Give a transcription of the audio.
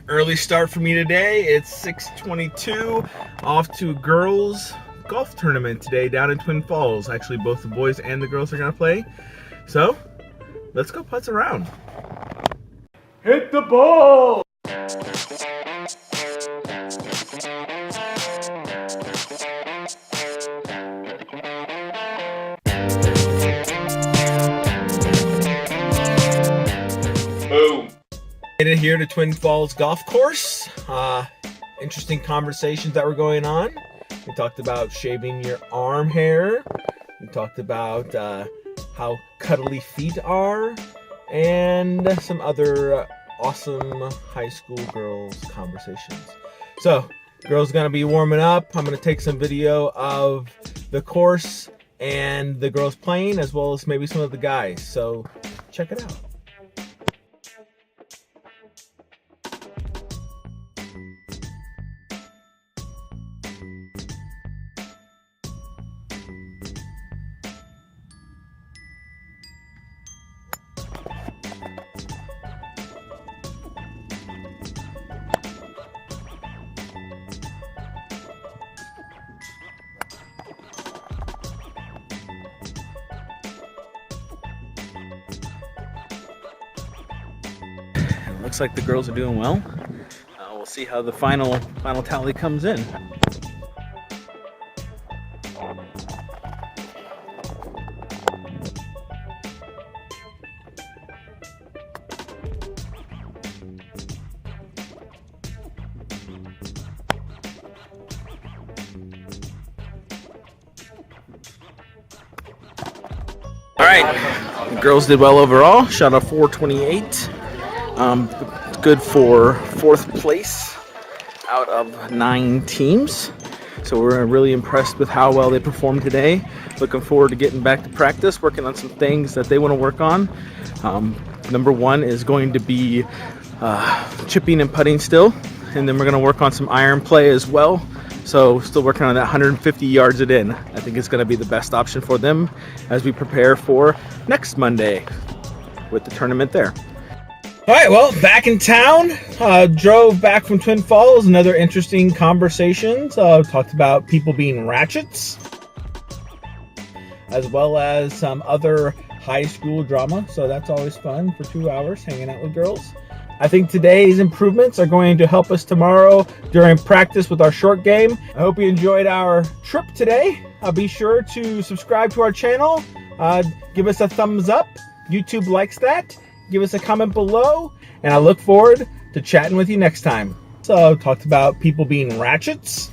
Early start for me today. It's 6:22. Off to girls golf tournament today down in Twin Falls. Actually, both the boys and the girls are gonna play. So let's go putz around. Hit the ball! Boom! Made it here to Twin Falls Golf Course. Interesting conversations that were going on. We talked about shaving your arm hair. We talked about how cuddly feet are, and some other awesome high school girls conversations. So, girls gonna be warming up. I'm gonna take some video of the course and the girls playing, as well as maybe some of the guys. So, check it out. Looks like the girls are doing well. We'll see how the final tally comes in. All right, the girls did well overall. Shot a 428. Good for 4th place out of 9 teams. So we're really impressed with how well they performed today. Looking forward to getting back to practice, working on some things that they want to work on. Number 1 is going to be chipping and putting still. And then we're going to work on some iron play as well. So still working on that 150 yards it in. I think it's going to be the best option for them as we prepare for next Monday with the tournament there. All right, well, back in town. Drove back from Twin Falls. Another interesting conversation. Talked about people being ratchets, as well as some other high school drama. So that's always fun for 2 hours hanging out with girls. I think today's improvements are going to help us tomorrow during practice with our short game. I hope you enjoyed our trip today. Be sure to subscribe to our channel. Give us a thumbs up. YouTube likes that. Give us a comment below, and I look forward to chatting with you next time. So, talked about people being ratchets.